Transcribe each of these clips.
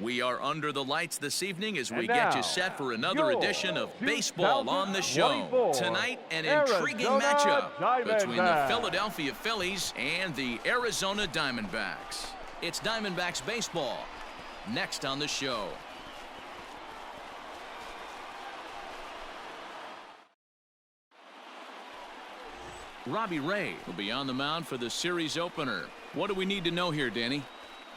We are under the lights this evening as we get you set for another edition of Baseball on the Show. Tonight, an intriguing matchup between the Philadelphia Phillies and the Arizona Diamondbacks. It's Diamondbacks baseball next on the show. Robbie Ray will be on the mound for the series opener. What do we need to know here, Danny?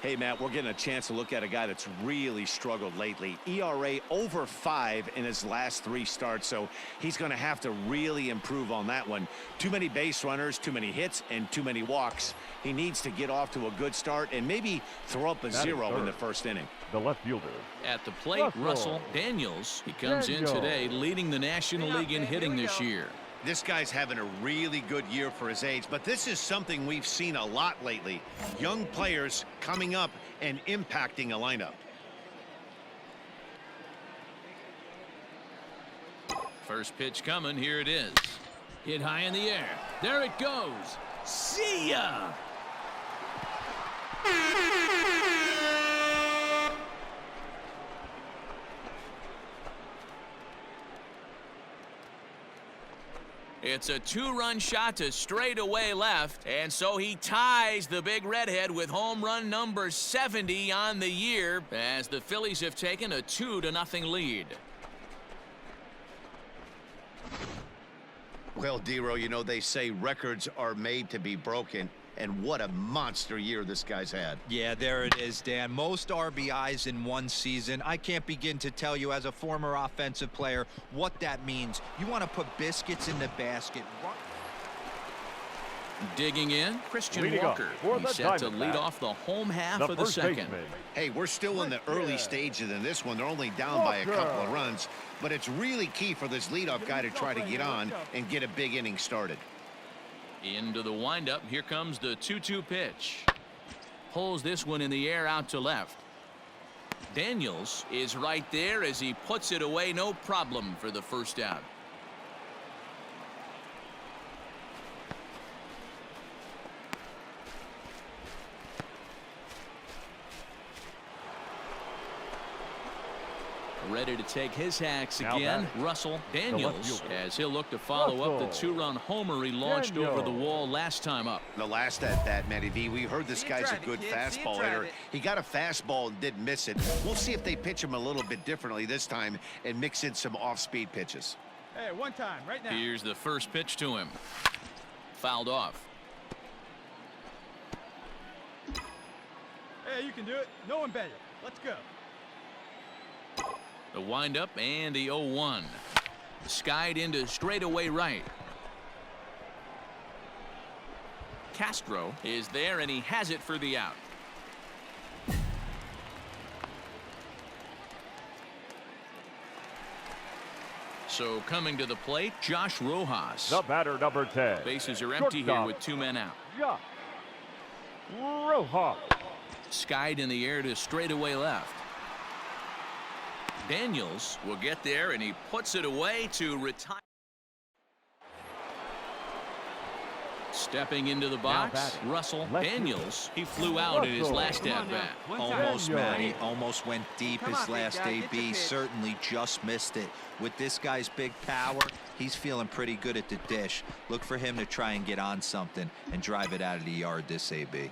Hey, Matt, we're getting a chance to look at a guy that's really struggled lately. ERA over 5 in his last 3 starts, so he's going to have to really improve on that one. Too many base runners, too many hits, and too many walks. He needs to get off to a good start and maybe throw up a 0 in the first inning. The left fielder. At the plate, Russell Daniels. He comes in today leading the National League in hitting this year. This guy's having a really good year for his age, but this is something we've seen a lot lately. Young players coming up and impacting a lineup. First pitch coming. Here it is. Hit high in the air. There it goes. See ya! It's a 2-run shot to straightaway left, and so he ties the big redhead with home run number 70 on the year as the Phillies have taken a 2-0 lead. Well, Dero, you know, they say records are made to be broken, and what a monster year this guy's had. Yeah, there it is, Dan. Most RBIs in one season. I can't begin to tell you as a former offensive player what that means. You want to put biscuits in the basket. Digging in, Christian Walker. He's set to lead off the home half of the second. Hey, we're still in the early stages in this one. They're only down by a couple of runs, but it's really key for this leadoff guy to try to get on and get a big inning started. Into the windup. Here comes the 2-2 pitch. Pulls this one in the air out to left. Daniels is right there as he puts it away. No problem for the first out. Ready to take his hacks again. Russell Daniels, as he'll look to follow up the 2-run homer he launched over the wall last time up. The last at bat, Matty V, we heard this guy's a good fastball hitter. He got a fastball and didn't miss it. We'll see if they pitch him a little bit differently this time and mix in some off-speed pitches. Hey, one time, right now. Here's the first pitch to him. Fouled off. Hey, you can do it. No one better. Let's go. The windup and the 0-1. Skied into straightaway right. Castro is there and he has it for the out. So coming to the plate, Josh Rojas. The batter, number 10. Bases are empty here with 2 men out. Josh Rojas. Skied in the air to straightaway left. Daniels will get there and he puts it away to retire. Stepping into the box, Russell Daniels. He flew out in his last at-bat. Almost, Matty. Almost went deep his last AB. Certainly just missed it. With this guy's big power, he's feeling pretty good at the dish. Look for him to try and get on something and drive it out of the yard this AB.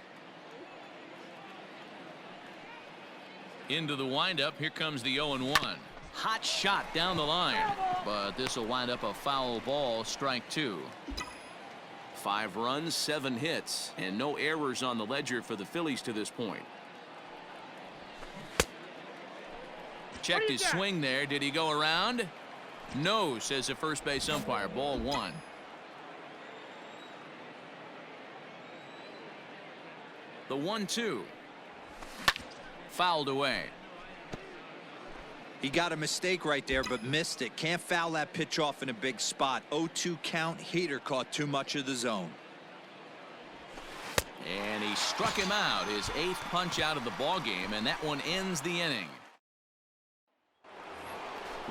Into the windup. Here comes the 0-1. Hot shot down the line, but this will wind up a foul ball. Strike 2. 5 runs, 7 hits, and no errors on the ledger for the Phillies to this point. Checked his swing there. Did he go around? No, says the first base umpire. Ball 1. The 1-2. Fouled away. He got a mistake right there, but missed it. Can't foul that pitch off in a big spot. 0-2 count. Heater caught too much of the zone. And he struck him out. His 8th punch out of the ball game, and that one ends the inning.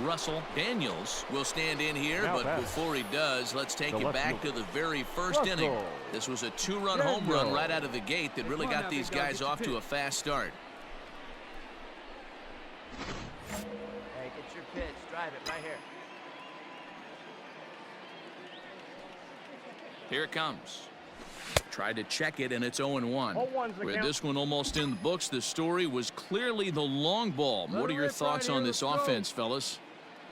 Russell Daniels will stand in here, but before he does, let's take it back to the very first inning. This was a 2-run home run right out of the gate that really got these guys off to a fast start. Hey, get your pitch. Drive it right here. Here it comes. Tried to check it, and it's 0-1. 0-1's the With count. this one almost in the books, the story was clearly the long ball. What are your thoughts on this offense, fellas?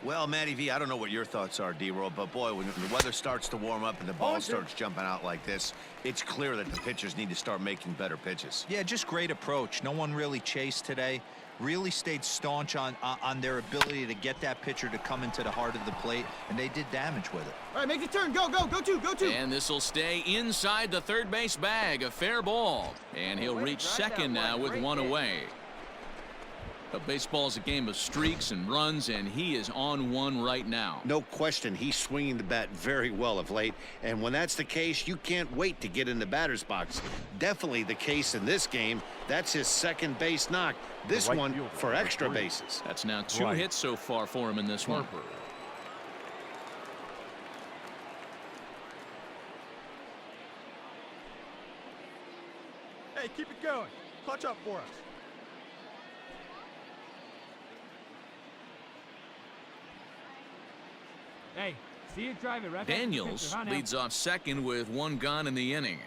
Well, Matty V, I don't know what your thoughts are, D-Roll, but boy, when the weather starts to warm up and the ball starts jumping out like this, it's clear that the pitchers need to start making better pitches. Yeah, just great approach. No one really chased today. Really stayed staunch on their ability to get that pitcher to come into the heart of the plate, and they did damage with it. All right, make the turn. Go two. And this will stay inside the third base bag. A fair ball. And he'll reach second now with one away. But baseball is a game of streaks and runs, and he is on one right now. No question, he's swinging the bat very well of late, and when that's the case, you can't wait to get in the batter's box. Definitely the case in this game. That's his second base knock. This one for extra bases. That's now 2 hits so far for him in this one. Hey, keep it going. Clutch up for us. Hey, see you drive it right. Daniels leads off second with 1 gone in the inning.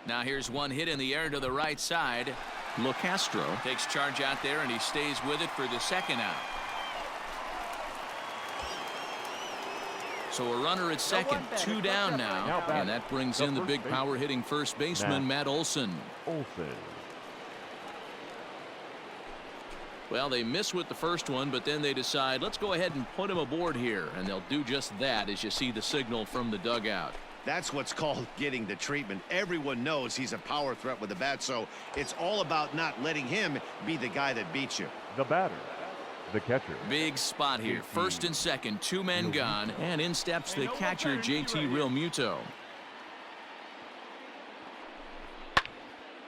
Now here's one hit in the air to the right side. LeCastro takes charge out there, and he stays with it for the second out. So a runner at second, 2 down now, and that brings in the big power hitting first baseman, Matt Olson. Well, they miss with the first one, but then they decide, let's go ahead and put him aboard here, and they'll do just that as you see the signal from the dugout. That's what's called getting the treatment. Everyone knows he's a power threat with the bat, so it's all about not letting him be the guy that beats you. The batter, the catcher. Big spot here. First and second, 2 men gone, and in steps the catcher, JT Realmuto.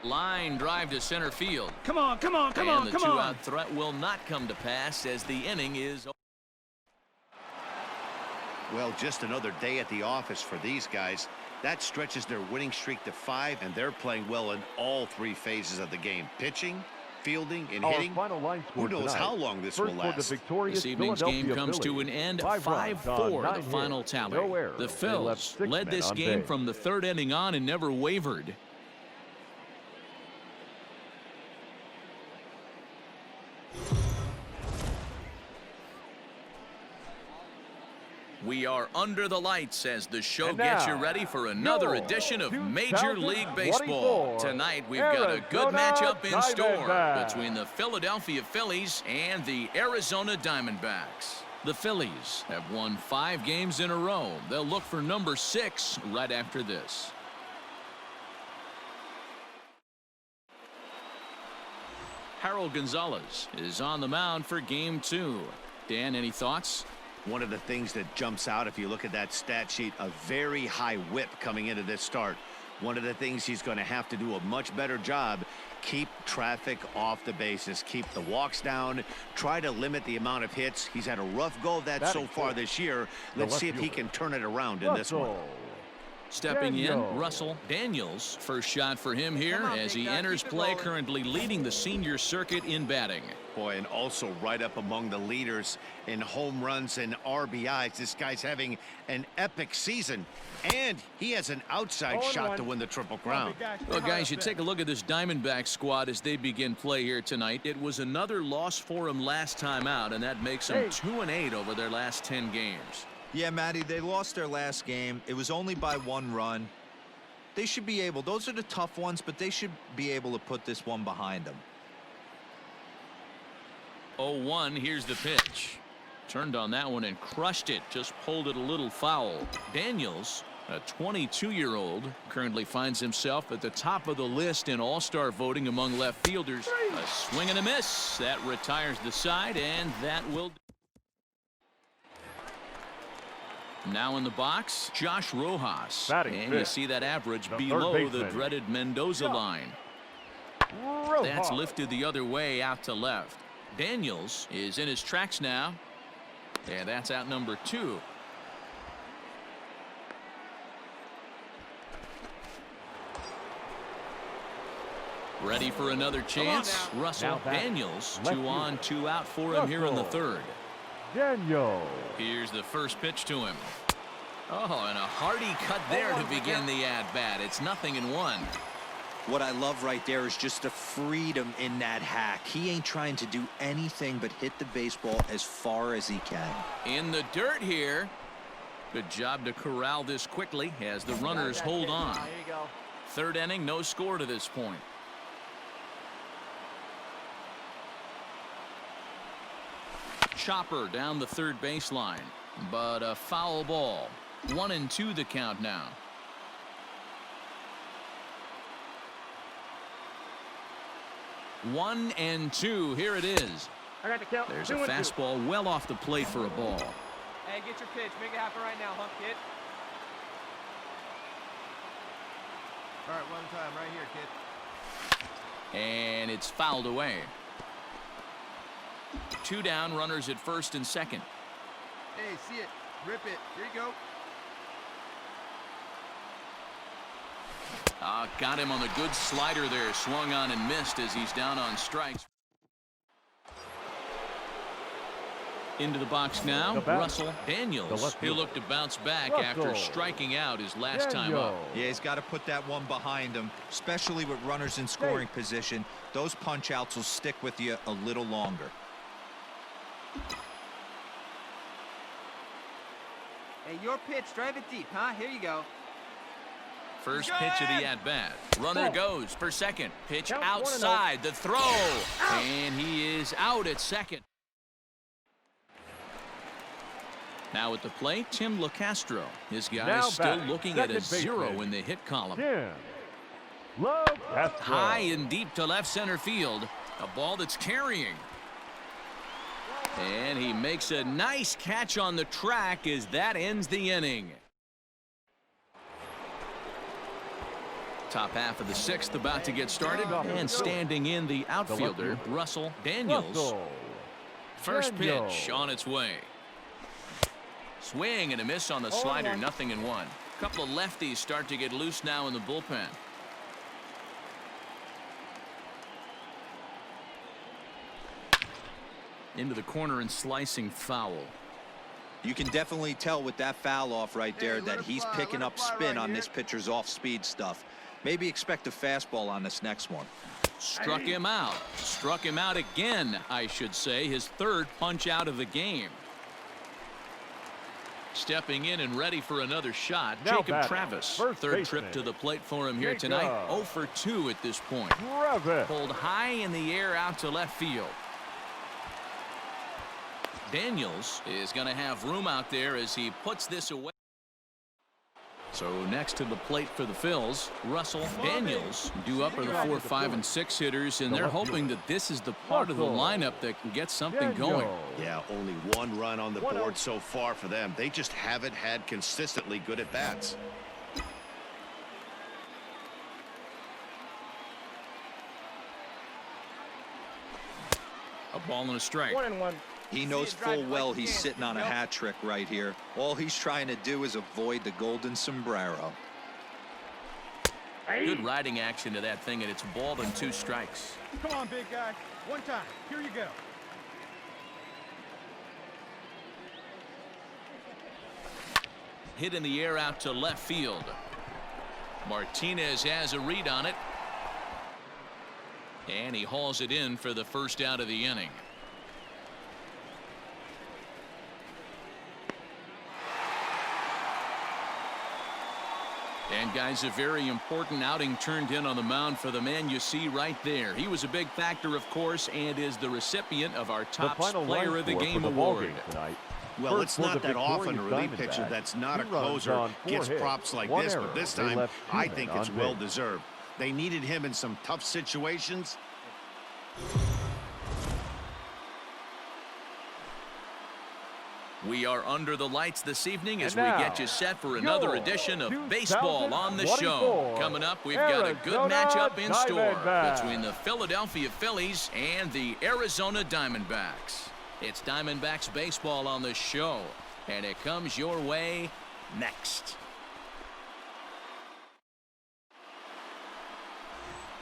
Line drive to center field. Come on. And the 2-out threat will not come to pass as the inning is. Well, just another day at the office for these guys. That stretches their winning streak to 5, and they're playing well in all 3 phases of the game. Pitching, fielding, and hitting. Final line score Who knows tonight. how long this will last. This evening's game comes to an end. 5-4 the final tally. The Phils led this game from the 3rd inning on and never wavered. We are under the lights as the show gets you ready for another edition of Major League Baseball. Tonight we've got a good matchup in store between the Philadelphia Phillies and the Arizona Diamondbacks. The Phillies have won 5 games in a row. They'll look for number 6 right after this. Harold Gonzalez is on the mound for game 2. Dan, any thoughts? One of the things that jumps out if you look at that stat sheet, a very high whip coming into this start. One of the things he's going to have to do a much better job, keep traffic off the bases, keep the walks down, try to limit the amount of hits. He's had a rough go of that so far this year. Let's see if he can turn it around in this one. Stepping in, Russell Daniels. First shot for him here as he enters play, currently leading the senior circuit in batting. Boy, and also right up among the leaders in home runs and RBIs. This guy's having an epic season, and he has an outside shot to win the Triple Crown. Well, guys, you take a look at this Diamondbacks squad as they begin play here tonight. It was another loss for them last time out, and that makes them 2-8 over their last 10 games. Yeah, Matty, they lost their last game. It was only by 1 run. They should be able, those are the tough ones, but they should be able to put this one behind them. 0-1, here's the pitch. Turned on that one and crushed it, just pulled it a little foul. Daniels, a 22-year-old, currently finds himself at the top of the list in all-star voting among left fielders. A swing and a miss. That retires the side, and that will. Now in the box, Josh Rojas. And you see that average below the dreaded Mendoza line. That's lifted the other way out to left. Daniels is in his tracks now. And that's out number 2. Ready for another chance. Russell Daniels, 2 on, 2 out for him here in the third. Daniel. Here's the first pitch to him. Oh, and a hearty cut there to begin the at-bat. It's 0-1. What I love right there is just the freedom in that hack. He ain't trying to do anything but hit the baseball as far as he can. In the dirt here. Good job to corral this quickly as the runners hold on. There you go. Third inning, no score to this point. Chopper down the third baseline, but a foul ball. 1-2 the count now. One and two. Here it is. I got the count. There's a fastball well off the plate for a ball. Hey, get your pitch. Make it happen right now, hump kid. All right, one time right here, kid. And it's fouled away. 2 down, runners at first and second. Hey, see it. Rip it. Here you go. Got him on the good slider there. Swung on and missed as he's down on strikes. Into the box now, Russell Daniels. He'll look to bounce back after striking out his last time up. Yeah, he's got to put that one behind him, especially with runners in scoring position. Those punch outs will stick with you a little longer. Hey, your pitch. Drive it deep, huh? Here you go. First pitch of the at-bat. Runner goes for second. Pitch outside. The throw. And he is out at second. Now at the plate, Tim LeCastro. His guy is still looking at a 0 in the hit column. High and deep to left center field. A ball that's carrying. And he makes a nice catch on the track as that ends the inning. Top half of the 6th about to get started. And standing in the outfielder, Russell Daniels. First pitch on its way. Swing and a miss on the slider, 0-1. Couple of lefties start to get loose now in the bullpen. Into the corner and slicing foul. You can definitely tell with that foul off right there that he's picking up spin on this pitcher's off-speed stuff. Maybe expect a fastball on this next one. Struck him out. Struck him out again, I should say. His third punch out of the game. Stepping in and ready for another shot, Jacob Travis. Third trip to the plate for him here tonight. 0 for 2 at this point. Pulled high in the air out to left field. Daniels is going to have room out there as he puts this away. So next to the plate for the Phils, Russell Daniels. Due up are the 4, 5, and 6 hitters, and they're hoping that this is the part of the lineup that can get something going. Yeah, only 1 run on the board so far for them. They just haven't had consistently good at bats. A ball and a strike. 1-1. He knows full well he's sitting on a hat trick right here. All he's trying to do is avoid the golden sombrero. Good riding action to that thing, and it's ball and 2 strikes. Come on, big guy. One time. Here you go. Hit in the air out to left field. Martinez has a read on it. And he hauls it in for the first out of the inning. And guys, a very important outing turned in on the mound for the man you see right there. He was a big factor, of course, and is the recipient of our top player of the game award. Well, it's not that often a relief pitcher that's not a closer gets props like this, but this time I think it's well deserved. They needed him in some tough situations. We are under the lights this evening as we get you set for another edition of Baseball on the Show. Coming up, we've got a good matchup in store between the Philadelphia Phillies and the Arizona Diamondbacks. It's Diamondbacks baseball on the show, and it comes your way next.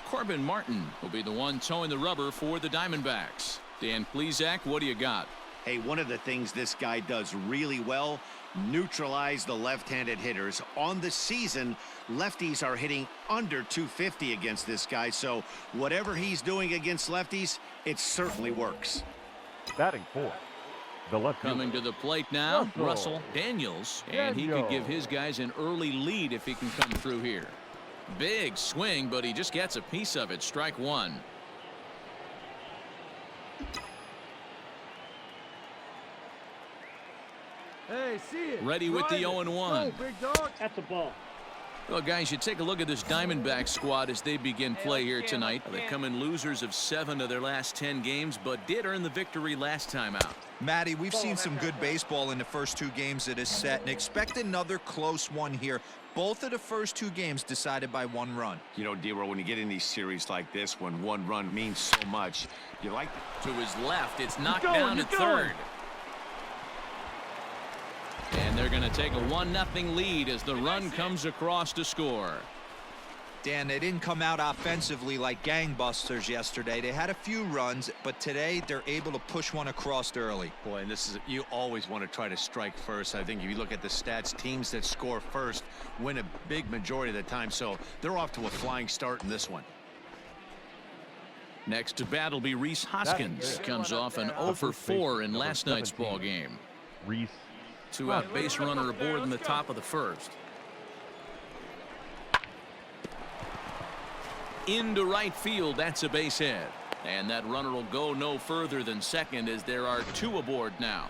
Corbin Martin will be the one towing the rubber for the Diamondbacks. Dan Plesac, what do you got? Hey, one of the things this guy does really well, neutralize the left-handed hitters. On the season, lefties are hitting under 250 against this guy, so whatever he's doing against lefties, it certainly works. Batting fourth, the left Coming to the plate now, Russell Daniels, and he could give his guys an early lead if he can come through here. Big swing, but he just gets a piece of it. Strike one. Hey, see it. Ready with the 0-1. Go, big dog. That's a ball. Well, guys, you take a look at this Diamondback squad as they begin play here tonight. They come in losers of 7 of their last 10 games, but did earn the victory last time out. Matty, we've seen some good baseball in the first 2 games of this set, and expect another close one here. Both of the first 2 games decided by 1 run. You know, D-Row, when you get in these series like this, when 1 run means so much, you like to his left. It's knocked down at third. And they're going to take a 1-0 lead as the run comes across to score. Dan, they didn't come out offensively like gangbusters yesterday. They had a few runs, but today they're able to push one across early. Boy, and this is, you always want to try to strike first. I think if you look at the stats, teams that score first win a big majority of the time, so they're off to a flying start in this one. Next to bat will be Rhys Hoskins. Comes off an 0 for 4 in last night's ball game. Rhys. 2-out base runner aboard in the top of the first. Into right field, that's a base hit. And that runner will go no further than second as there are 2 aboard now.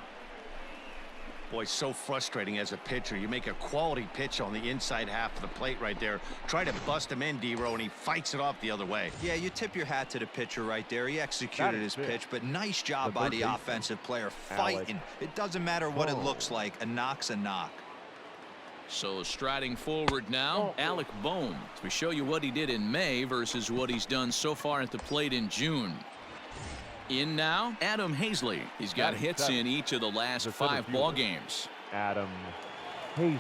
Boy, so frustrating as a pitcher. You make a quality pitch on the inside half of the plate right there. Try to bust him in, D-Row, and he fights it off the other way. Yeah, you tip your hat to the pitcher right there. He executed his pitch, but nice job by the offensive player fighting. It doesn't matter what it looks like. A knock's a knock. So striding forward now, Alec Bohm. We show you what he did in May versus what he's done so far at the plate in June. In now, Adam Hazley. He's got hits in each of the last 5 ball games. Adam Hazley.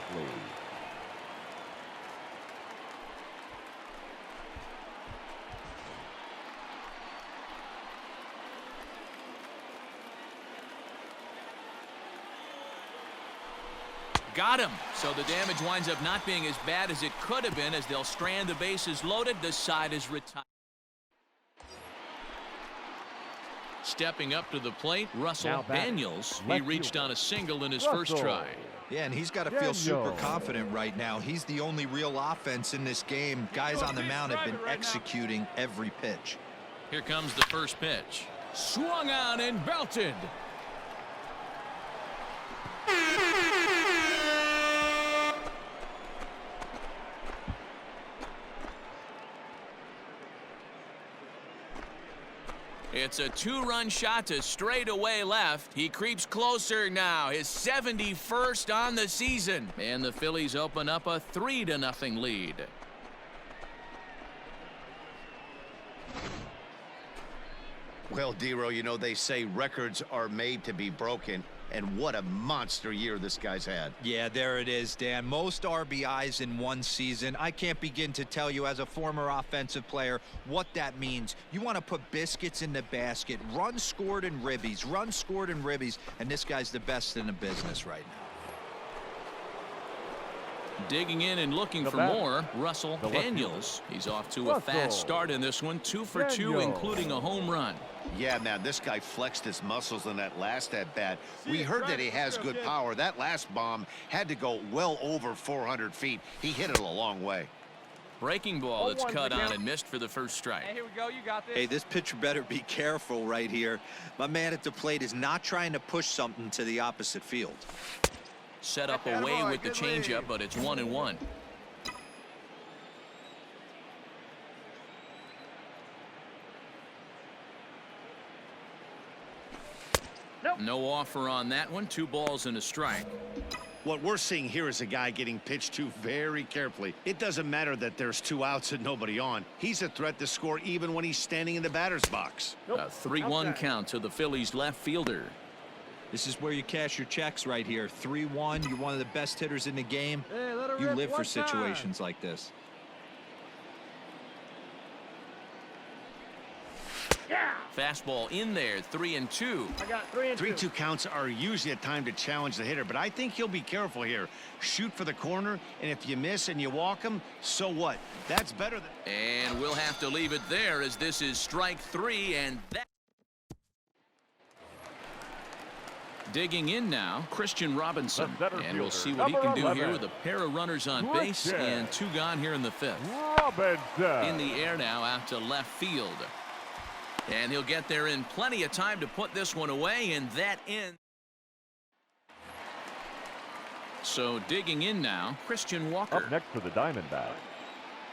Got him. So the damage winds up not being as bad as it could have been as they'll strand the bases loaded. The side is retired. Stepping up to the plate, Russell Daniels. He reached on a single in his first try. Yeah, and he's got to feel super confident right now. He's the only real offense in this game. Guys on the mound have been executing every pitch. Here comes the first pitch. Swung on and belted. It's a 2-run shot to straightaway left. He creeps closer now. His 71st on the season. And the Phillies open up a 3-0 lead. Well, D-Row, you know, they say records are made to be broken. And what a monster year this guy's had. Yeah, there it is, Dan. Most RBIs in one season. I can't begin to tell you as a former offensive player what that means. You want to put biscuits in the basket. Runs scored in ribbies. Runs scored in ribbies. And this guy's the best in the business right now. Digging in and looking for more, Russell Daniels. He's off to a fast start in this one. 2 for 2, including a home run. Yeah, man, this guy flexed his muscles in that last at-bat. We heard that he has good power. That last bomb had to go well over 400 feet. He hit it a long way. Breaking ball that's cut on and missed for the first strike. Hey, here we go. You got this. Hey, this pitcher better be careful right here. My man at the plate is not trying to push something to the opposite field. Set up away with the changeup, but it's 1-1. No offer on that one. 2 balls and a strike. What we're seeing here is a guy getting pitched to very carefully. It doesn't matter that there's 2 outs and nobody on. He's a threat to score even when he's standing in the batter's box. A 3-1 count to the Phillies left fielder. This is where you cash your checks right here. 3-1. You're one of the best hitters in the game. Hey, let her you rip live for one situations time. like this. Fastball in there, 3-2. I got 3 and 2. 3-2 counts are usually a time to challenge the hitter, but I think he'll be careful here. Shoot for the corner, and if you miss and you walk him, so what? That's better than... And we'll have to leave it there as this is strike 3, and that... Digging in now, Christian Robinson, and we'll see what he can do here with a pair of runners on base and 2 gone here in the 5th. Robinson. In the air now out to left field. And he'll get there in plenty of time to put this one away, and that ends. So digging in now, Christian Walker. Up next for the Diamondbacks,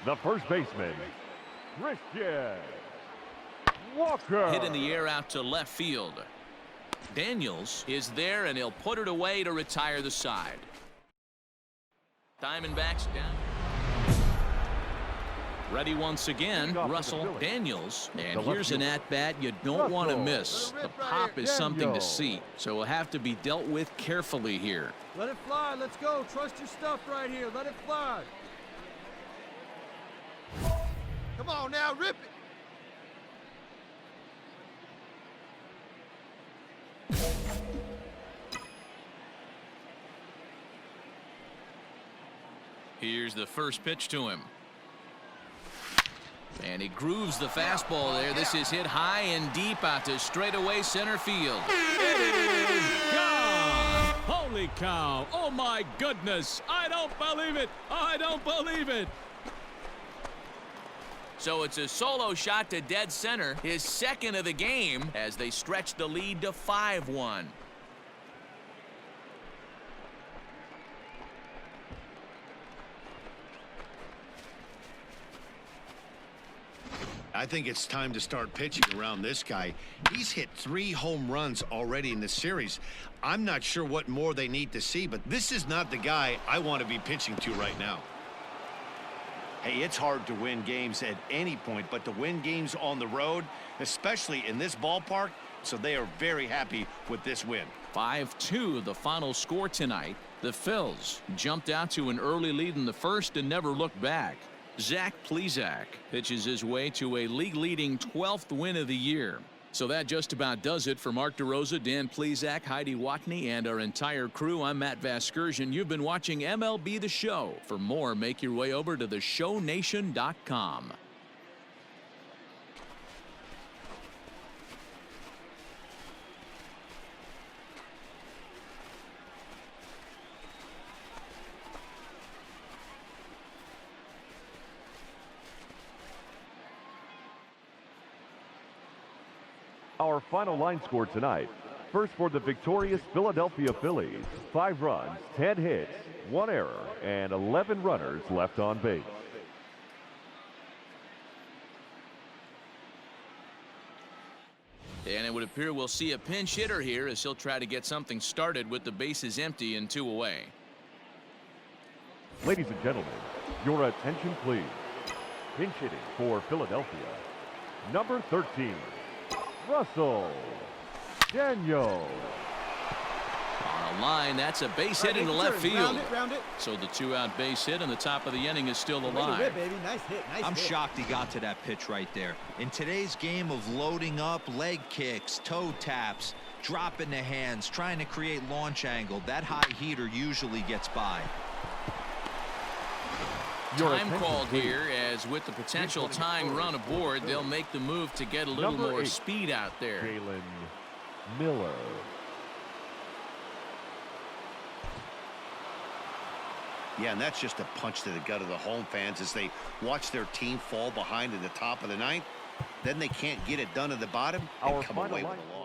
the first baseman, Christian Walker. Hit in the air out to left field. Daniels is there, and he'll put it away to retire the side. Diamondbacks down. Ready once again, Russell Daniels. And here's an at-bat you don't want to miss. The pop is something to see, so will have to be dealt with carefully here. Let it fly. Let's go. Trust your stuff right here. Let it fly. Come on now, rip it. Here's the first pitch to him. And he grooves the fastball there. This is hit high and deep out to straightaway center field. It is gone! Holy cow! Oh my goodness! I don't believe it! I don't believe it! So it's a solo shot to dead center, his second of the game, as they stretch the lead to 5-1. I think it's time to start pitching around this guy. He's hit 3 home runs already in the series. I'm not sure what more they need to see, but this is not the guy I want to be pitching to right now. Hey, it's hard to win games at any point, but to win games on the road, especially in this ballpark, so they are very happy with this win. 5-2 the final score tonight. The Phils jumped out to an early lead in the first and never looked back. Zach Plesac pitches his way to a league-leading 12th win of the year. So that just about does it for Mark DeRosa, Dan Plesac, Heidi Watney, and our entire crew. I'm Matt Vasgersian. You've been watching MLB The Show. For more, make your way over to theshownation.com. Our final line score tonight. First for the victorious Philadelphia Phillies, 5 runs, 10 hits, 1 error, and 11 runners left on base. And it would appear we'll see a pinch hitter here as he'll try to get something started with the bases empty and 2 away. Ladies and gentlemen, your attention please. Pinch hitting for Philadelphia, number 13. Russell Daniels. On a line, that's a base hit into left field. Round it. So the 2-out base hit, and the top of the inning is still alive. Rip, baby. Nice hit. I'm shocked he got to that pitch right there. In today's game of loading up, leg kicks, toe taps, dropping the hands, trying to create launch angle, that high heater usually gets by. Time called here, as with the potential tying run aboard, they'll make the move to get a little more 8, speed out there. Jalen Miller. Yeah, and that's just a punch to the gut of the home fans as they watch their team fall behind in the top of the 9th. Then they can't get it done at the bottom and come away with a loss.